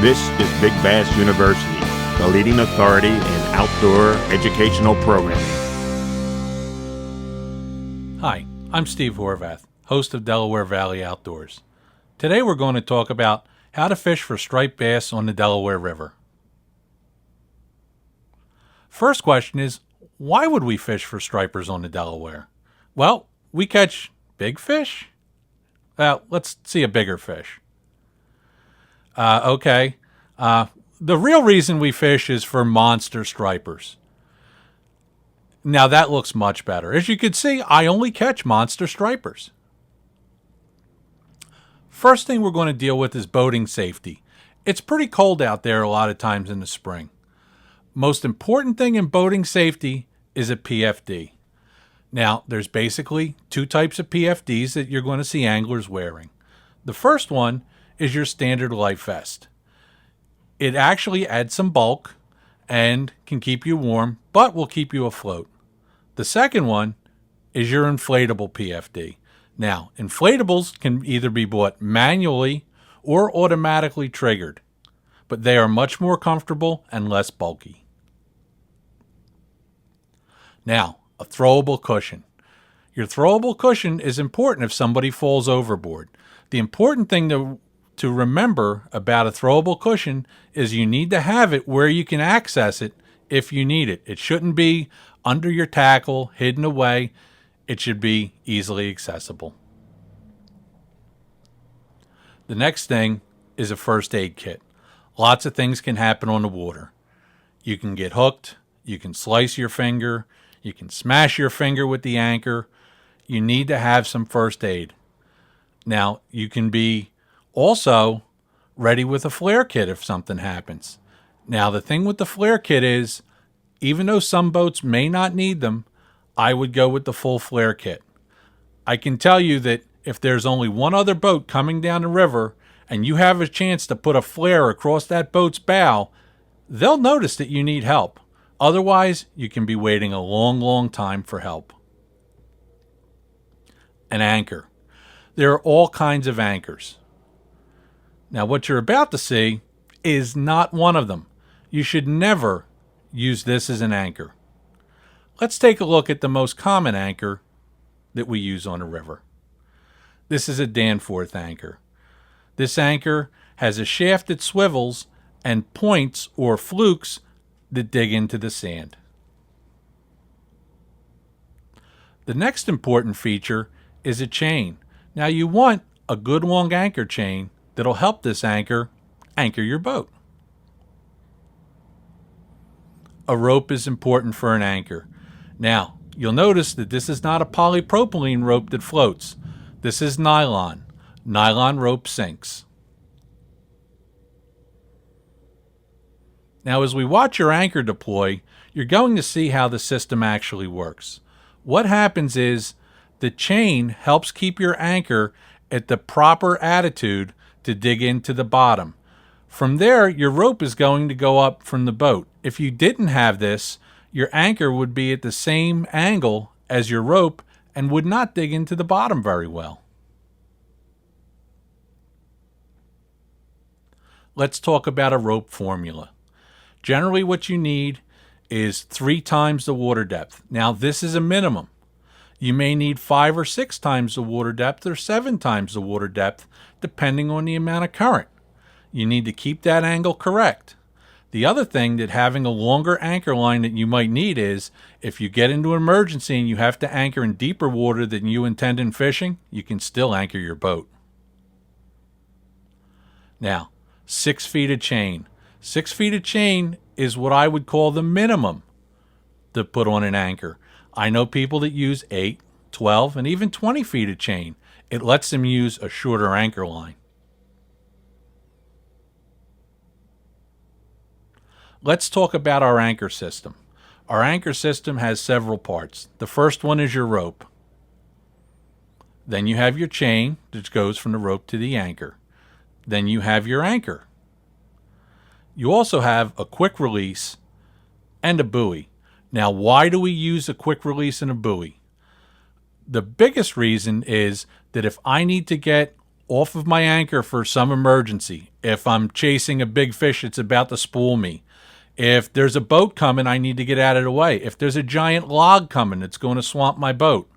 This is Big Bass University, the leading authority in outdoor educational programming. Hi, I'm Steve Horvath, host of Delaware Valley Outdoors. Today we're going to talk about how to fish for striped bass on the Delaware River. First question is, why would we fish for stripers on the Delaware? Well, we catch big fish? Well, let's see a bigger fish. The real reason we fish is for monster stripers. Now that looks much better. As you can see, I only catch monster stripers. First thing we're going to deal with is boating safety. It's pretty cold out there a lot of times in the spring. Most important thing in boating safety is a PFD. Now, there's basically two types of PFDs that you're going to see anglers wearing. The first one is your standard life vest. It actually adds some bulk and can keep you warm, but will keep you afloat. The second one is your inflatable PFD. Now, inflatables can either be bought manually or automatically triggered, but they are much more comfortable and less bulky. Now, a throwable cushion. Your throwable cushion is important if somebody falls overboard. The important thing to remember about a throwable cushion is you need to have it where you can access it if you need it. It shouldn't be under your tackle, hidden away. It should be easily accessible. The next thing is a first aid kit. Lots of things can happen on the water. You can get hooked, you can slice your finger, you can smash your finger with the anchor. You need to have some first aid. Now, you can be also ready with a flare kit if something happens. Now, the thing with the flare kit is, even though some boats may not need them, I would go with the full flare kit. I can tell you that if there's only one other boat coming down the river and you have a chance to put a flare across that boat's bow, they'll notice that you need help. Otherwise, you can be waiting a long, long time for help. An anchor. There are all kinds of anchors. Now, what you're about to see is not one of them. You should never use this as an anchor. Let's take a look at the most common anchor that we use on a river. This is a Danforth anchor. This anchor has a shaft that swivels and points or flukes that dig into the sand. The next important feature is a chain. Now you want a good long anchor chain that'll help this anchor your boat. A rope is important for an anchor. Now, you'll notice that this is not a polypropylene rope that floats. This is nylon. Nylon rope sinks. Now, as we watch your anchor deploy, you're going to see how the system actually works. What happens is the chain helps keep your anchor at the proper attitude to dig into the bottom. From there, your rope is going to go up from the boat. If you didn't have this, your anchor would be at the same angle as your rope and would not dig into the bottom very well. Let's talk about a rope formula. Generally, what you need is 3 times the water depth. Now, this is a minimum. You may need 5 or 6 times the water depth or 7 times the water depth, depending on the amount of current. You need to keep that angle correct. The other thing that having a longer anchor line that you might need is if you get into an emergency and you have to anchor in deeper water than you intend in fishing, you can still anchor your boat. Now, 6 feet of chain. 6 feet of chain is what I would call the minimum to put on an anchor. I know people that use 8, 12, and even 20 feet of chain. It lets them use a shorter anchor line. Let's talk about our anchor system. Our anchor system has several parts. The first one is your rope. Then you have your chain that goes from the rope to the anchor. Then you have your anchor. You also have a quick release and a buoy. Now, why do we use a quick release and a buoy? The biggest reason is that if I need to get off of my anchor for some emergency. If I'm chasing a big fish that's about to spool me, if there's a boat coming, I need to get out of the way. If there's a giant log coming that's going to swamp my boat,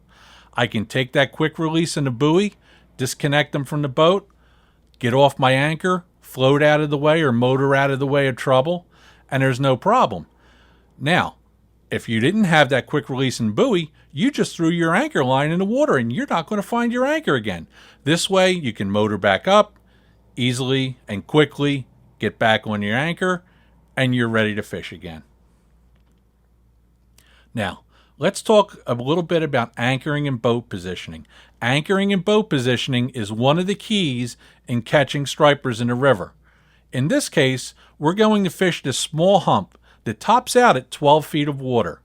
I can take that quick release in the buoy, disconnect them from the boat, get off my anchor, float out of the way or motor out of the way of trouble, and there's no problem. Now, if you didn't have that quick release and buoy, you just threw your anchor line in the water and you're not going to find your anchor again. This way, you can motor back up easily and quickly, get back on your anchor, and you're ready to fish again. Now, let's talk a little bit about anchoring and boat positioning. Anchoring and boat positioning is one of the keys in catching stripers in the river. In this case, we're going to fish this small hump that tops out at 12 feet of water.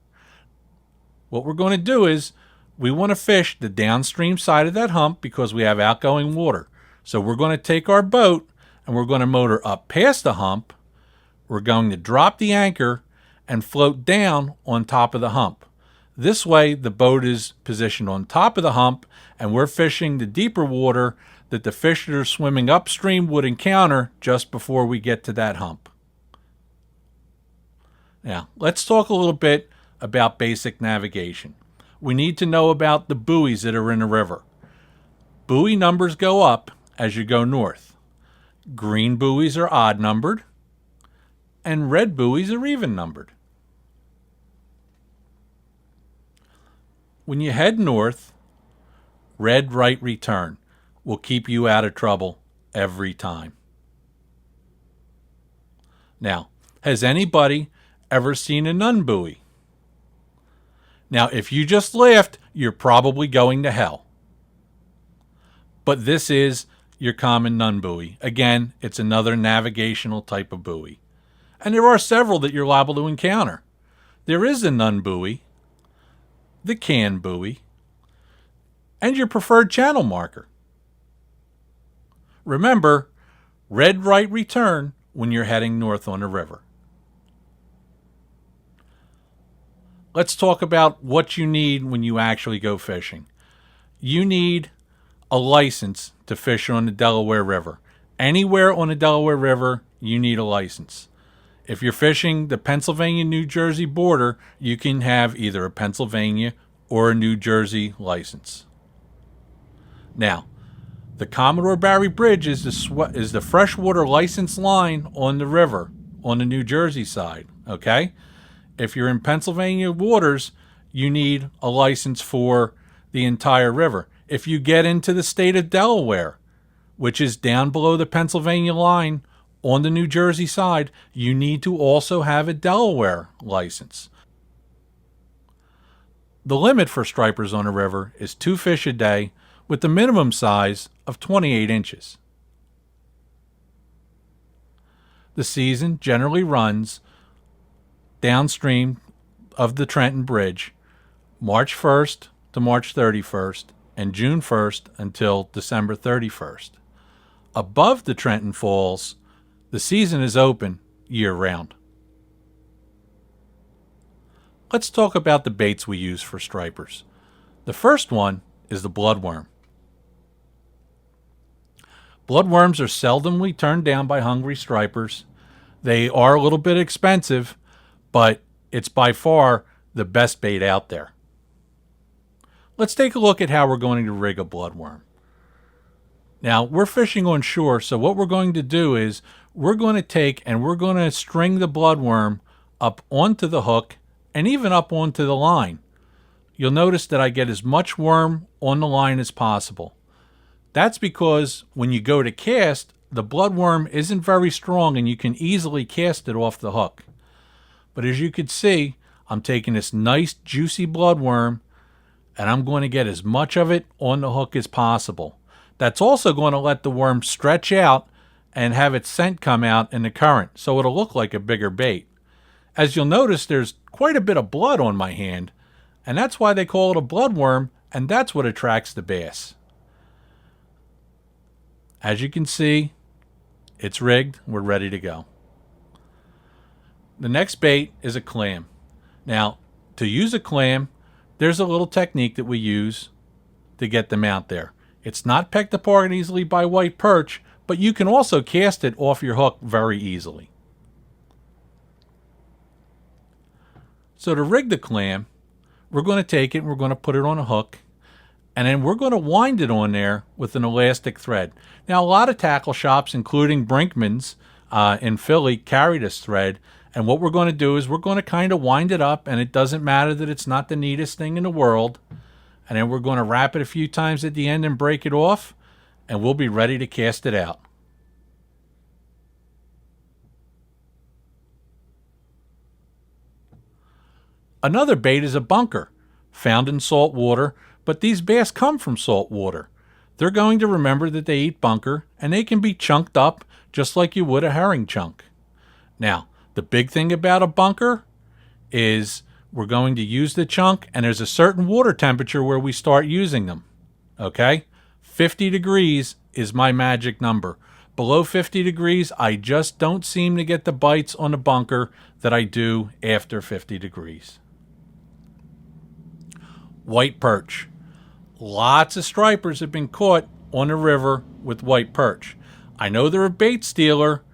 What we're going to do is we want to fish the downstream side of that hump because we have outgoing water. So we're going to take our boat and we're going to motor up past the hump. We're going to drop the anchor and float down on top of the hump. This way, the boat is positioned on top of the hump and we're fishing the deeper water that the fish that are swimming upstream would encounter just before we get to that hump. Now, let's talk a little bit about basic navigation. We need to know about the buoys that are in the river. Buoy numbers go up as you go north. Green buoys are odd numbered, and red buoys are even numbered. When you head north, red right return will keep you out of trouble every time. Now, has anybody ever seen a nun buoy? Now, if you just laughed, you're probably going to hell. But this is your common nun buoy. Again, it's another navigational type of buoy. And there are several that you're liable to encounter. There is the nun buoy, the can buoy, and your preferred channel marker. Remember, red right return when you're heading north on the river. Let's talk about what you need when you actually go fishing. You need a license to fish on the Delaware River. Anywhere on the Delaware River, you need a license. If you're fishing the Pennsylvania-New Jersey border, you can have either a Pennsylvania or a New Jersey license. Now, the Commodore Barry Bridge is the freshwater license line on the river on the New Jersey side, okay? If you're in Pennsylvania waters, you need a license for the entire river. If you get into the state of Delaware, which is down below the Pennsylvania line on the New Jersey side, you need to also have a Delaware license. The limit for stripers on a river is 2 fish a day with the minimum size of 28 inches. The season generally runs downstream of the Trenton Bridge, March 1st to March 31st, and June 1st until December 31st. Above the Trenton Falls, the season is open year-round. Let's talk about the baits we use for stripers. The first one is the bloodworm. Bloodworms are seldomly turned down by hungry stripers. They are a little bit expensive, but it's by far the best bait out there. Let's take a look at how we're going to rig a bloodworm. Now, we're fishing on shore, so what we're going to do is we're going to take and we're going to string the bloodworm up onto the hook and even up onto the line. You'll notice that I get as much worm on the line as possible. That's because when you go to cast, the bloodworm isn't very strong and you can easily cast it off the hook. But as you can see, I'm taking this nice juicy bloodworm and I'm going to get as much of it on the hook as possible. That's also going to let the worm stretch out and have its scent come out in the current, so it'll look like a bigger bait. As you'll notice, there's quite a bit of blood on my hand, and that's why they call it a bloodworm, and that's what attracts the bass. As you can see, it's rigged. We're ready to go. The next bait is a clam. Now, to use a clam, there's a little technique that we use to get them out there. It's not picked apart easily by white perch, but you can also cast it off your hook very easily. So to rig the clam, we're going to take it and we're going to put it on a hook, and then we're going to wind it on there with an elastic thread. Now, a lot of tackle shops, including Brinkman's in Philly, carry this thread, and what we're going to do is we're going to kind of wind it up, and it doesn't matter that it's not the neatest thing in the world, and then we're going to wrap it a few times at the end and break it off, and we'll be ready to cast it out. Another bait is a bunker, found in salt water, but these bass come from salt water. They're going to remember that they eat bunker, and they can be chunked up just like you would a herring chunk. Now, the big thing about a bunker is we're going to use the chunk, and there's a certain water temperature where we start using them. Okay? 50 degrees is my magic number. Below 50 degrees, I just don't seem to get the bites on the bunker that I do after 50 degrees. White perch. Lots of stripers have been caught on the river with white perch. I know they're a bait stealer,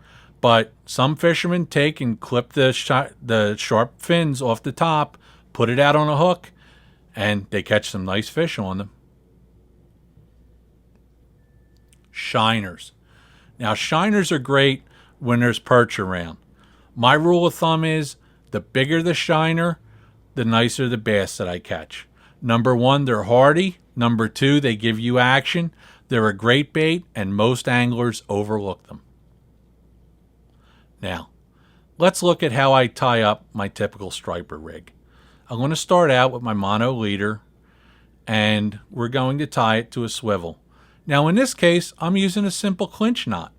but some fishermen take and clip the sharp fins off the top, put it out on a hook, and they catch some nice fish on them. Shiners. Now, shiners are great when there's perch around. My rule of thumb is the bigger the shiner, the nicer the bass that I catch. Number one, they're hardy. Number two, they give you action. They're a great bait, and most anglers overlook them. Now, let's look at how I tie up my typical striper rig. I'm going to start out with my mono leader, and we're going to tie it to a swivel. Now, in this case, I'm using a simple clinch knot.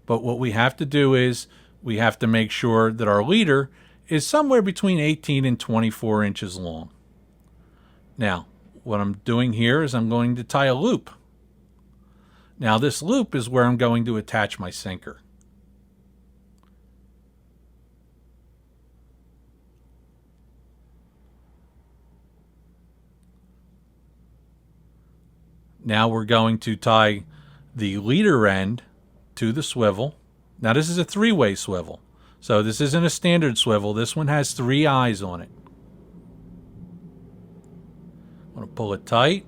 But what we have to do is we have to make sure that our leader is somewhere between 18 and 24 inches long. Now, what I'm doing here is I'm going to tie a loop. Now, this loop is where I'm going to attach my sinker. Now we're going to tie the leader end to the swivel. Now, this is a three-way swivel. So this isn't a standard swivel. This one has 3 eyes on it. I'm going to pull it tight.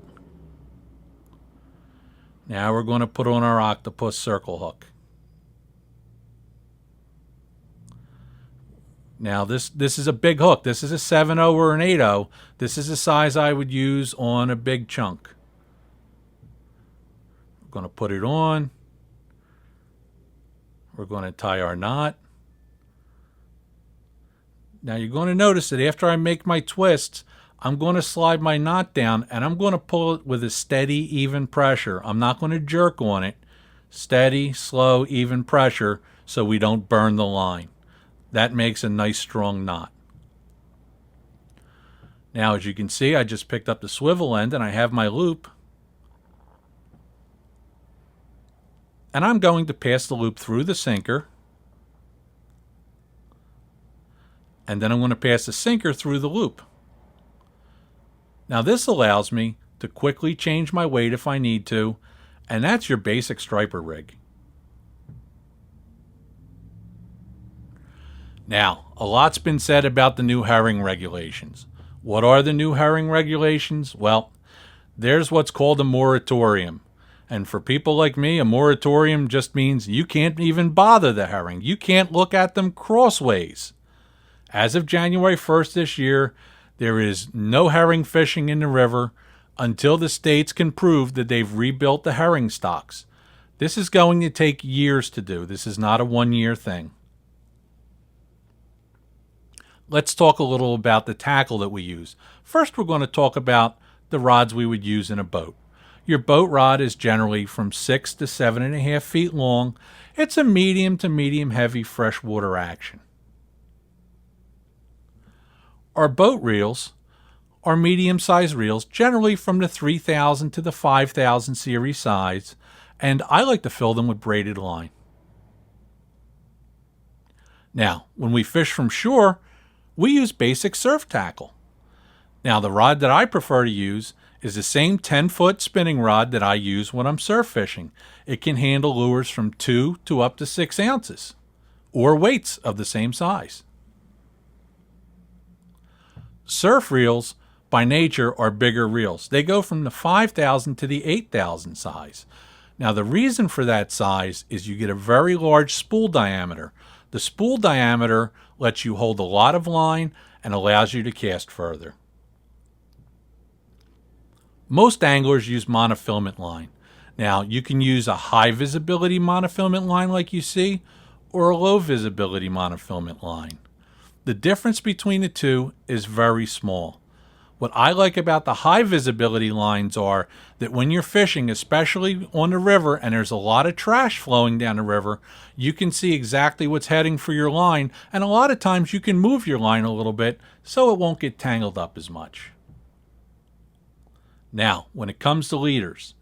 Now we're going to put on our octopus circle hook. Now this is a big hook. This is a 7/0 or an 8/0. This is the size I would use on a big chunk. We're going to put it on. We're going to tie our knot. Now you're going to notice that after I make my twists, I'm going to slide my knot down, and I'm going to pull it with a steady, even pressure. I'm not going to jerk on it. Steady, slow, even pressure so we don't burn the line. That makes a nice, strong knot. Now, as you can see, I just picked up the swivel end, and I have my loop. And I'm going to pass the loop through the sinker. And then I'm going to pass the sinker through the loop. Now this allows me to quickly change my weight if I need to, and that's your basic striper rig. Now, a lot's been said about the new herring regulations. What are the new herring regulations? Well, there's what's called a moratorium. And for people like me, a moratorium just means you can't even bother the herring. You can't look at them crossways. As of January 1st this year, there is no herring fishing in the river until the states can prove that they've rebuilt the herring stocks. This is going to take years to do. This is not a one-year thing. Let's talk a little about the tackle that we use. First, we're going to talk about the rods we would use in a boat. Your boat rod is generally from 6 to 7.5 feet long. It's a medium to medium heavy freshwater action. Our boat reels are medium-sized reels, generally from the 3000 to the 5000 series size, and I like to fill them with braided line. Now, when we fish from shore, we use basic surf tackle. Now, the rod that I prefer to use is the same 10-foot spinning rod that I use when I'm surf fishing. It can handle lures from 2 to up to 6 ounces, or weights of the same size. Surf reels, by nature, are bigger reels. They go from the 5,000 to the 8,000 size. Now, the reason for that size is you get a very large spool diameter. The spool diameter lets you hold a lot of line and allows you to cast further. Most anglers use monofilament line. Now, you can use a high visibility monofilament line like you see, or a low visibility monofilament line. The difference between the two is very small. What I like about the high visibility lines are that when you're fishing, especially on the river, and there's a lot of trash flowing down the river, you can see exactly what's heading for your line, and a lot of times you can move your line a little bit so it won't get tangled up as much. Now, when it comes to leaders,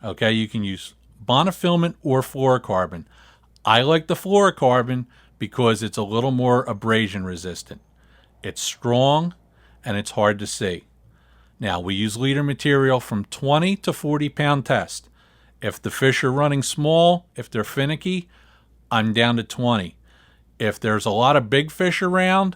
okay, you can use monofilament or fluorocarbon. I like the fluorocarbon because it's a little more abrasion resistant. It's strong and it's hard to see. Now, we use leader material from 20 to 40 pound test. If the fish are running small, if they're finicky, I'm down to 20. If there's a lot of big fish around,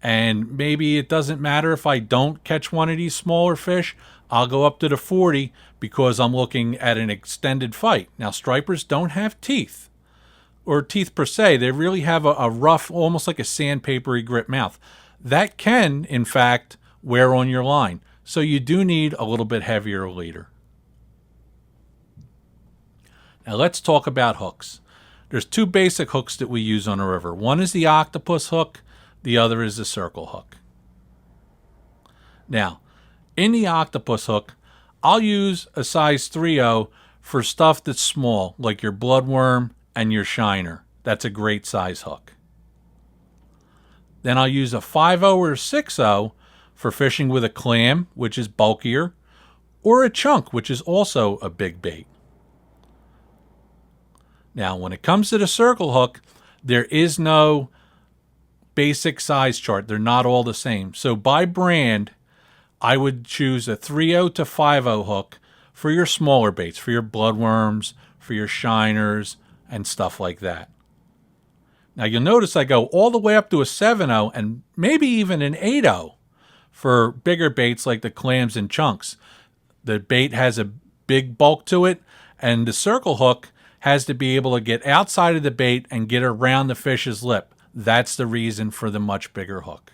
and maybe it doesn't matter if I don't catch one of these smaller fish, I'll go up to the 40 because I'm looking at an extended fight. Now, stripers don't have teeth, or teeth per se. They really have a rough, almost like a sandpapery grip mouth. That can, in fact, wear on your line. So you do need a little bit heavier leader. Now let's talk about hooks. There's 2 basic hooks that we use on the river. One is the octopus hook. The other is the circle hook. Now, in the octopus hook, I'll use a size 3/0 for stuff that's small, like your bloodworm and your shiner. That's a great size hook. Then I'll use a 5/0 or 6/0 for fishing with a clam, which is bulkier, or a chunk, which is also a big bait. Now, when it comes to the circle hook, there is no basic size chart. They're not all the same. So by brand, I would choose a 3/0 to 5/0 hook for your smaller baits, for your bloodworms, for your shiners, and stuff like that. Now you'll notice I go all the way up to a 7/0 and maybe even an 8/0 for bigger baits like the clams and chunks. The bait has a big bulk to it, and the circle hook has to be able to get outside of the bait and get around the fish's lip. That's the reason for the much bigger hook.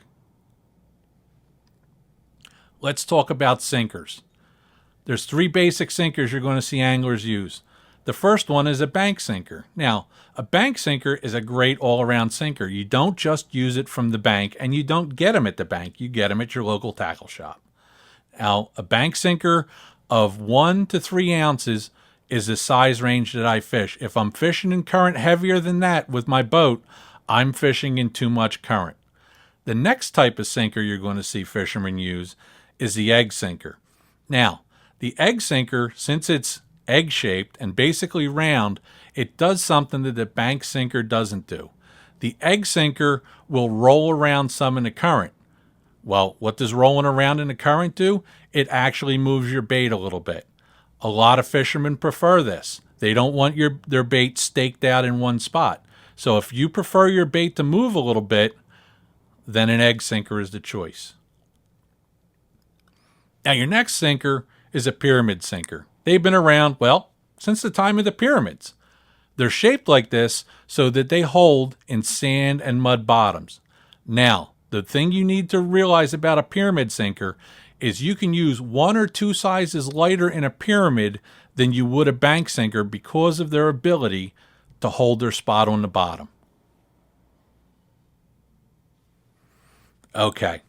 Let's talk about sinkers. There's 3 basic sinkers you're going to see anglers use. The first one is a bank sinker. Now, a bank sinker is a great all-around sinker. You don't just use it from the bank, and you don't get them at the bank. You get them at your local tackle shop. Now, a bank sinker of 1 to 3 ounces is the size range that I fish. If I'm fishing in current heavier than that with my boat, I'm fishing in too much current. The next type of sinker you're going to see fishermen use is the egg sinker. Now, the egg sinker, since it's egg-shaped and basically round, it does something that the bank sinker doesn't do. The egg sinker will roll around some in the current. Well, what does rolling around in the current do? It actually moves your bait a little bit. A lot of fishermen prefer this. They don't want their bait staked out in one spot. So if you prefer your bait to move a little bit, then an egg sinker is the choice. Now, your next sinker is a pyramid sinker. They've been around, well, since the time of the pyramids. They're shaped like this so that they hold in sand and mud bottoms. Now, the thing you need to realize about a pyramid sinker is you can use 1 or 2 sizes lighter in a pyramid than you would a bank sinker because of their ability to hold their spot on the bottom. Okay.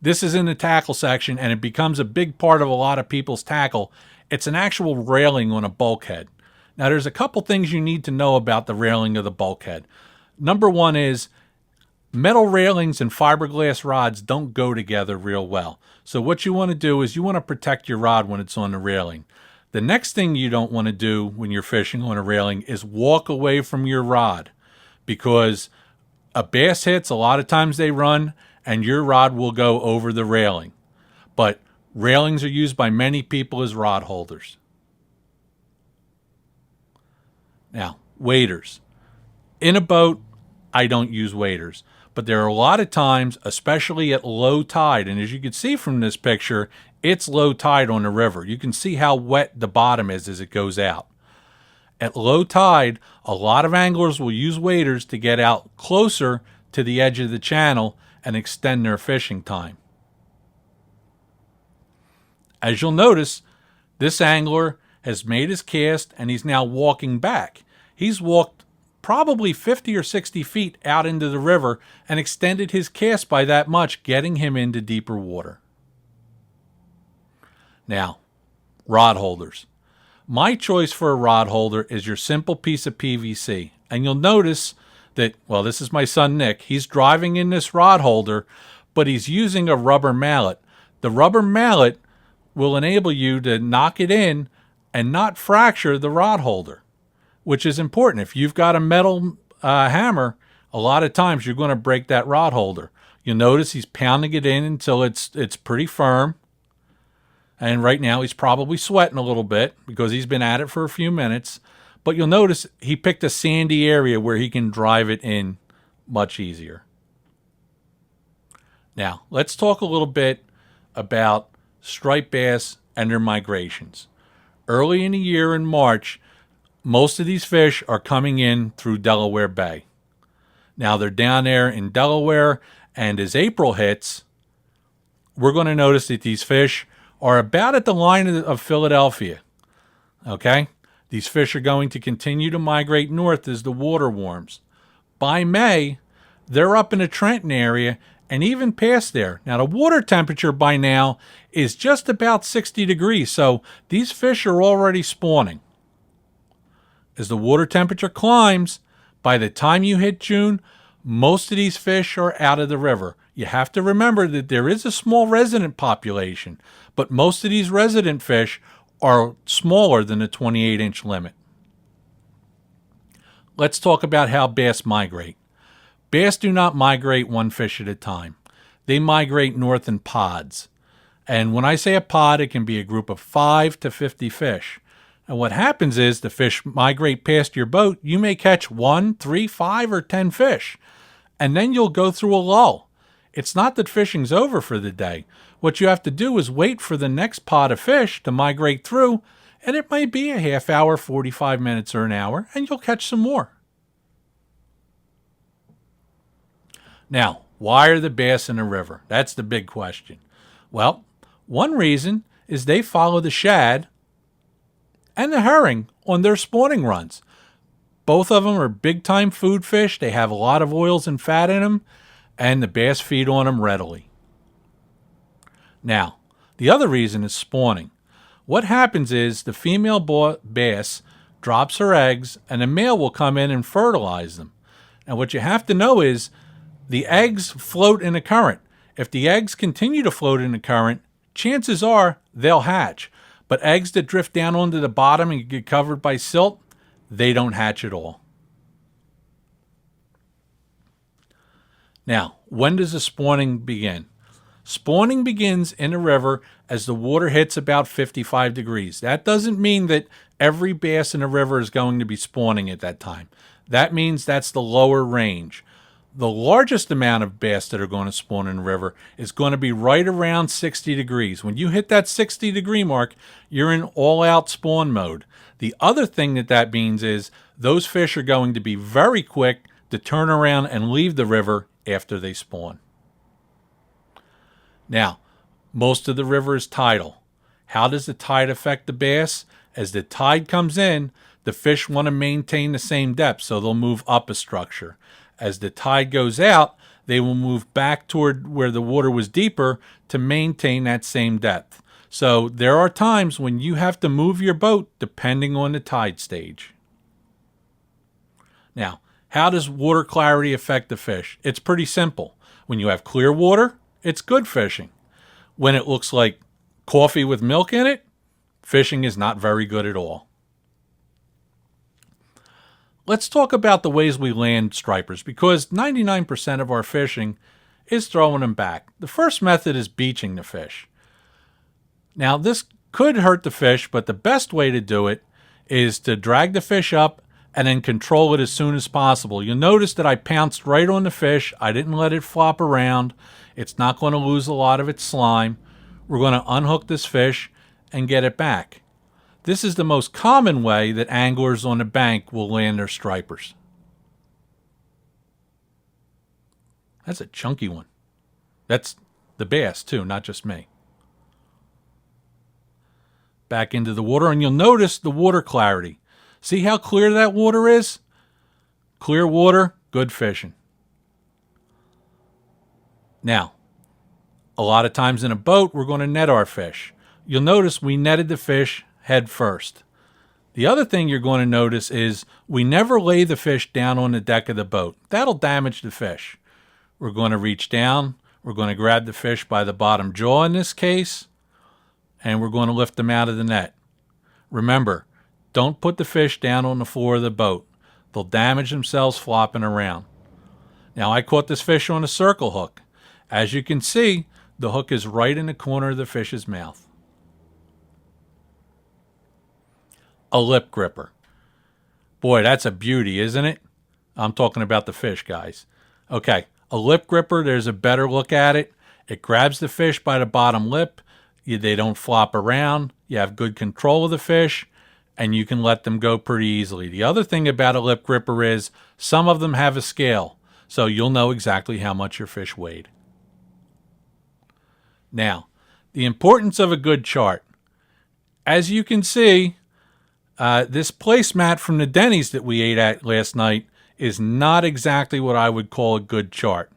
This is in the tackle section, and it becomes a big part of a lot of people's tackle. It's an actual railing on a bulkhead. Now, there's a couple things you need to know about the railing of the bulkhead. Number 1 is metal railings and fiberglass rods don't go together real well. So what you want to do is you want to protect your rod when it's on the railing. The next thing you don't want to do when you're fishing on a railing is walk away from your rod, because a bass hits, a lot of times they run, and your rod will go over the railing. But Railings are used by many people as rod holders. Now, waders. In a boat, I don't use waders, but there are a lot of times, especially at low tide, and as you can see from this picture, it's low tide on the river. You can see how wet the bottom is as it goes out. At low tide, a lot of anglers will use waders to get out closer to the edge of the channel and extend their fishing time. As you'll notice, this angler has made his cast and he's now walking back. He's walked probably 50 or 60 feet out into the river and extended his cast by that much, getting him into deeper water. Now, rod holders. My choice for a rod holder is your simple piece of PVC. And you'll notice that, well, this is my son Nick. He's driving in this rod holder, but he's using a rubber mallet. The rubber mallet will enable you to knock it in and not fracture the rod holder, which is important. If you've got a metal hammer, a lot of times you're going to break that rod holder. You'll notice he's pounding it in until it's pretty firm. And right now he's probably sweating a little bit because he's been at it for a few minutes. But you'll notice he picked a sandy area where he can drive it in much easier. Now, let's talk a little bit about striped bass and their migrations. Early in the year in March, most of these fish are coming in through Delaware Bay. Now they're down there in Delaware, and as April hits, we're going to notice that these fish are about at the line of Philadelphia. Okay? These fish are going to continue to migrate north as the water warms. By May, they're up in the Trenton area and even past there. Now, the water temperature by now is just about 60 degrees, so these fish are already spawning. As the water temperature climbs, by the time you hit June, most of these fish are out of the river. You have to remember that there is a small resident population, but most of these resident fish are smaller than the 28-inch limit. Let's talk about how bass migrate. Bass do not migrate one fish at a time. They migrate north in pods. And when I say a pod, it can be a group of 5 to 50 fish. And what happens is the fish migrate past your boat. You may catch 1, 3, 5, or 10 fish. And then you'll go through a lull. It's not that fishing's over for the day. What you have to do is wait for the next pod of fish to migrate through, and it might be a half hour, 45 minutes, or an hour, and you'll catch some more. Now, why are the bass in the river? That's the big question. Well, one reason is they follow the shad and the herring on their spawning runs. Both of them are big-time food fish. They have a lot of oils and fat in them, and the bass feed on them readily. Now, the other reason is spawning. What happens is the female bass drops her eggs, and the male will come in and fertilize them. And what you have to know is the eggs float in a current. If the eggs continue to float in the current, chances are they'll hatch. But eggs that drift down onto the bottom and get covered by silt, they don't hatch at all. Now, when does the spawning begin? Spawning begins in a river as the water hits about 55 degrees. That doesn't mean that every bass in a river is going to be spawning at that time. That means that's the lower range. The largest amount of bass that are going to spawn in a river is going to be right around 60 degrees. When you hit that 60 degree mark, you're in all-out spawn mode. The other thing that means is those fish are going to be very quick to turn around and leave the river after they spawn. Now, most of the river is tidal. How does the tide affect the bass? As the tide comes in, the fish want to maintain the same depth, so they'll move up a structure. As the tide goes out, they will move back toward where the water was deeper to maintain that same depth. So there are times when you have to move your boat depending on the tide stage. Now, how does water clarity affect the fish? It's pretty simple. When you have clear water, it's good fishing. When it looks like coffee with milk in it, fishing is not very good at all. Let's talk about the ways we land stripers, because 99% of our fishing is throwing them back. The first method is beaching the fish. Now, this could hurt the fish, but the best way to do it is to drag the fish up and then control it as soon as possible. You'll notice that I pounced right on the fish. I didn't let it flop around. It's not going to lose a lot of its slime. We're going to unhook this fish and get it back. This is the most common way that anglers on the bank will land their stripers. That's a chunky one. That's the bass too, not just me. Back into the water, and you'll notice the water clarity. See how clear that water is? Clear water, good fishing. Now, a lot of times in a boat, we're going to net our fish. You'll notice we netted the fish head first. The other thing you're going to notice is we never lay the fish down on the deck of the boat. That'll damage the fish. We're going to reach down. We're going to grab the fish by the bottom jaw in this case, and we're going to lift them out of the net. Remember, don't put the fish down on the floor of the boat. They'll damage themselves flopping around. Now, I caught this fish on a circle hook. As you can see, the hook is right in the corner of the fish's mouth. A lip gripper. Boy, that's a beauty, isn't it? I'm talking about the fish, guys. Okay, a lip gripper, there's a better look at it. It grabs the fish by the bottom lip. They don't flop around. You have good control of the fish, and you can let them go pretty easily. The other thing about a lip gripper is some of them have a scale, so you'll know exactly how much your fish weighed. Now, the importance of a good chart. As you can see, this placemat from the Denny's that we ate at last night is not exactly what I would call a good chart.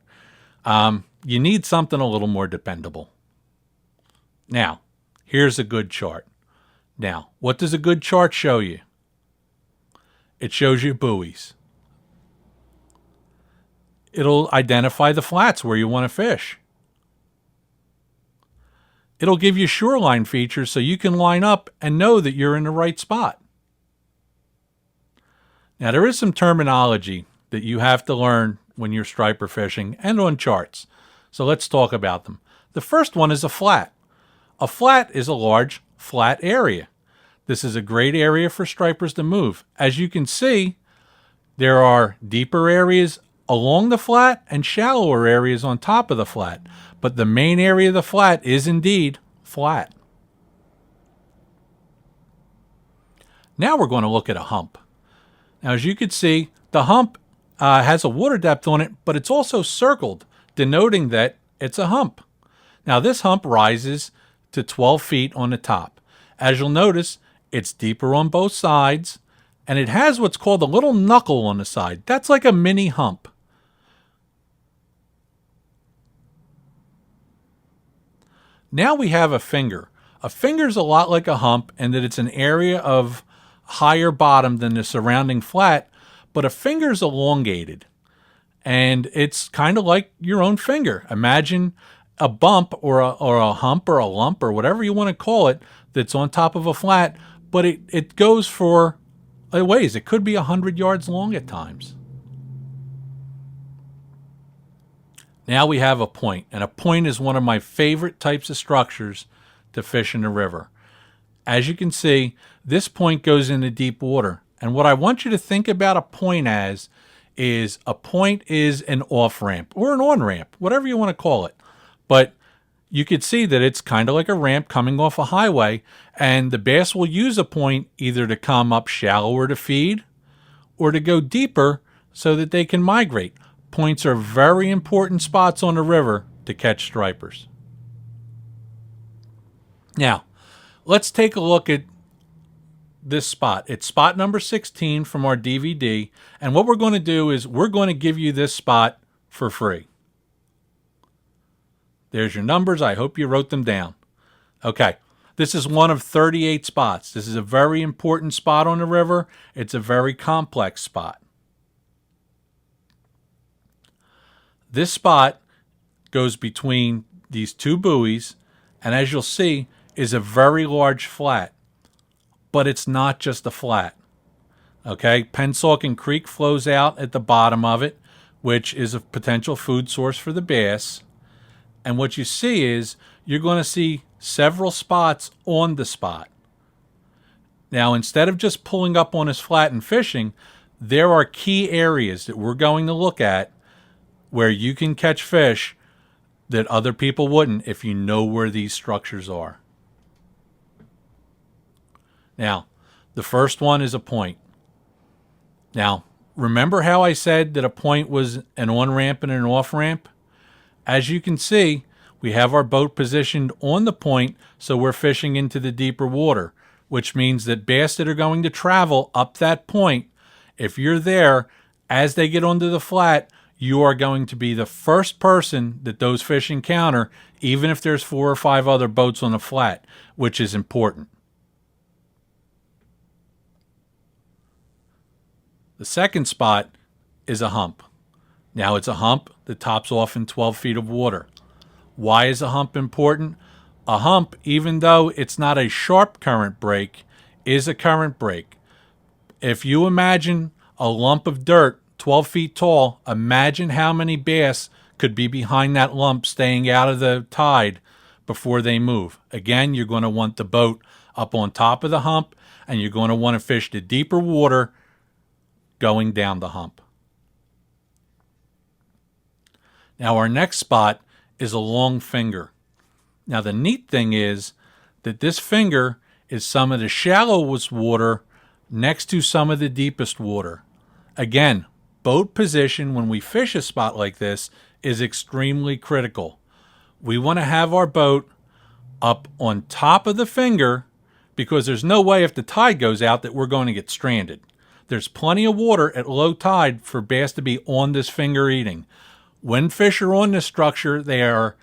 You need something a little more dependable. Now, here's a good chart. Now, what does a good chart show you? It shows you buoys. It'll identify the flats where you want to fish. It'll give you shoreline features so you can line up and know that you're in the right spot. Now, there is some terminology that you have to learn when you're striper fishing and on charts. So let's talk about them. The first one is a flat. A flat is a large, flat area. This is a great area for stripers to move. As you can see, there are deeper areas along the flat and shallower areas on top of the flat. But the main area of the flat is indeed flat. Now we're going to look at a hump. Now, as you can see, the hump has a water depth on it, but it's also circled, denoting that it's a hump. Now, this hump rises to 12 feet on the top. As you'll notice, it's deeper on both sides, and it has what's called a little knuckle on the side. That's like a mini hump. Now we have a finger. A finger's a lot like a hump in that it's an area of higher bottom than the surrounding flat, but a finger's elongated. And it's kind of like your own finger. Imagine a bump or a hump or a lump or whatever you want to call it that's on top of a flat, but it goes for a ways. It could be 100 yards long at times. Now we have a point, and a point is one of my favorite types of structures to fish in the river. As you can see, this point goes into deep water. And what I want you to think about a point as is a point is an off-ramp or an on-ramp, whatever you want to call it. But you could see that it's kind of like a ramp coming off a highway, and the bass will use a point either to come up shallower to feed or to go deeper so that they can migrate. Points are very important spots on the river to catch stripers. Now, let's take a look at this spot. It's spot number 16 from our DVD, and what we're going to do is we're going to give you this spot for free. There's your numbers. I hope you wrote them down. Okay, this is one of 38 spots. This is a very important spot on the river. It's a very complex spot. This spot goes between these two buoys, and as you'll see, is a very large flat. But it's not just a flat. Okay, Pennsauken Creek flows out at the bottom of it, which is a potential food source for the bass. And what you see is you're going to see several spots on the spot. Now, instead of just pulling up on this flat and fishing, there are key areas that we're going to look at where you can catch fish that other people wouldn't if you know where these structures are. Now, the first one is a point. Now, remember how I said that a point was an on-ramp and an off-ramp? As you can see, we have our boat positioned on the point, so we're fishing into the deeper water, which means that bass that are going to travel up that point, if you're there, as they get onto the flat, you are going to be the first person that those fish encounter, even if there's 4 or 5 other boats on the flat, which is important. The second spot is a hump. Now, it's a hump that tops off in 12 feet of water. Why is a hump important? A hump, even though it's not a sharp current break, is a current break. If you imagine a lump of dirt 12 feet tall, imagine how many bass could be behind that lump staying out of the tide before they move. Again, you're going to want the boat up on top of the hump, and you're going to want to fish the deeper water going down the hump. Now, our next spot is a long finger. Now, the neat thing is that this finger is some of the shallowest water next to some of the deepest water. Again, boat position when we fish a spot like this is extremely critical. We want to have our boat up on top of the finger because there's no way if the tide goes out that we're going to get stranded. There's plenty of water at low tide for bass to be on this finger eating. When fish are on this structure, they are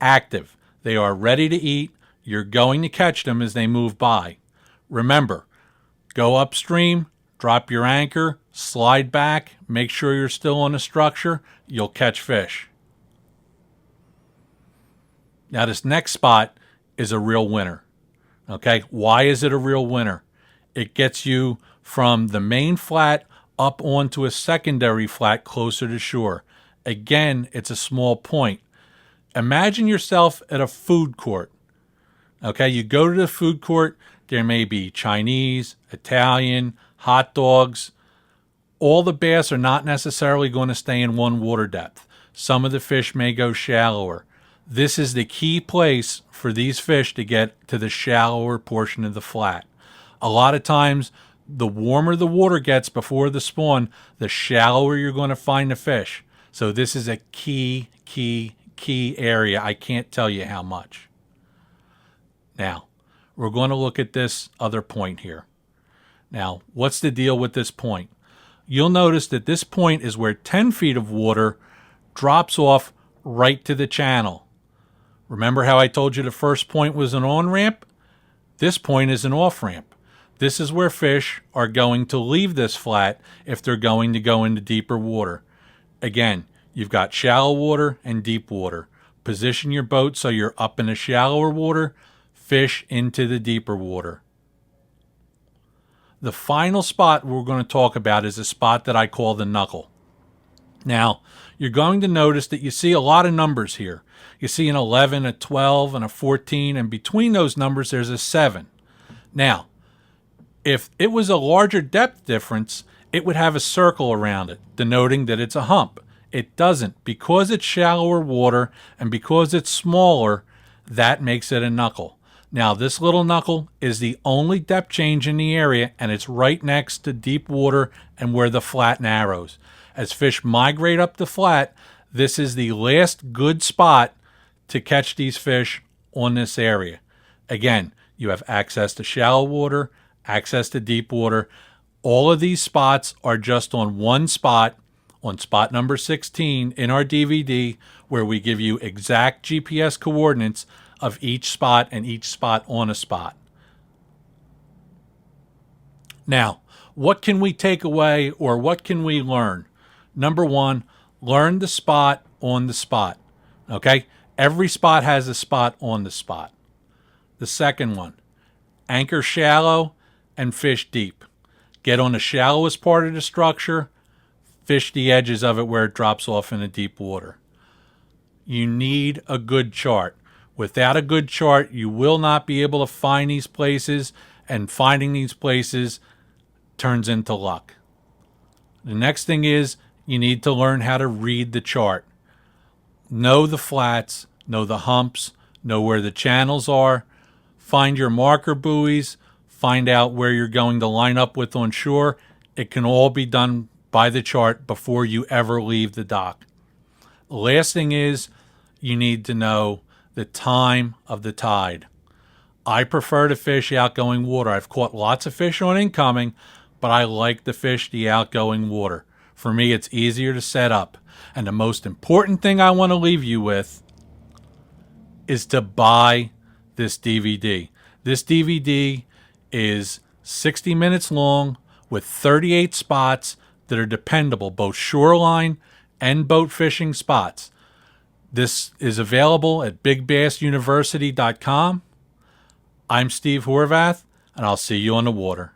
active. They are ready to eat. You're going to catch them as they move by. Remember, go upstream, drop your anchor, slide back, make sure you're still on the structure. You'll catch fish. Now, this next spot is a real winner. Okay, why is it a real winner? It gets you from the main flat up onto a secondary flat closer to shore. Again, it's a small point. Imagine yourself at a food court. Okay, you go to the food court, there may be Chinese, Italian, hot dogs. All the bass are not necessarily going to stay in one water depth. Some of the fish may go shallower. This is the key place for these fish to get to the shallower portion of the flat. A lot of times, the warmer the water gets before the spawn, the shallower you're going to find the fish. So this is a key area. I can't tell you how much. Now, we're going to look at this other point here. Now, what's the deal with this point? You'll notice that this point is where 10 feet of water drops off right to the channel. Remember how I told you the first point was an on-ramp? This point is an off-ramp. This is where fish are going to leave this flat if they're going to go into deeper water. Again, you've got shallow water and deep water. Position your boat so you're up in the shallower water, fish into the deeper water. The final spot we're going to talk about is a spot that I call the knuckle. Now, you're going to notice that you see a lot of numbers here. You see an 11, a 12, and a 14, and between those numbers there's a 7. Now, if it was a larger depth difference, it would have a circle around it, denoting that it's a hump. It doesn't. Because it's shallower water and because it's smaller, that makes it a knuckle. Now, this little knuckle is the only depth change in the area, and it's right next to deep water and where the flat narrows. As fish migrate up the flat, this is the last good spot to catch these fish on this area. Again, you have access to shallow water, access to deep water. All of these spots are just on one spot, on spot number 16 in our DVD, where we give you exact GPS coordinates of each spot and each spot on a spot. Now, what can we take away or what can we learn? Number one, learn the spot on the spot. Okay? Every spot has a spot on the spot. The second one, anchor shallow and fish deep. Get on the shallowest part of the structure, fish the edges of it where it drops off in the deep water. you need a good chart. Without a good chart, you will not be able to find these places, and finding these places turns into luck. The next thing is you need to learn how to read the chart. Know the flats, know the humps, know where the channels are, find your marker buoys, find out where you're going to line up with on shore. It can all be done by the chart before you ever leave the dock. The last thing is you need to know the time of the tide. I prefer to fish outgoing water. I've caught lots of fish on incoming, but I like to fish the outgoing water. For me, it's easier to set up. And the most important thing I want to leave you with is to buy this DVD. This DVD is 60 minutes long with 38 spots that are dependable, both shoreline and boat fishing spots. This is available at BigBassUniversity.com. I'm Steve Horvath, and I'll see you on the water.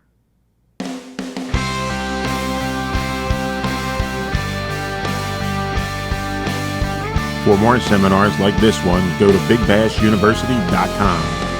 For more seminars like this one, go to BigBassUniversity.com.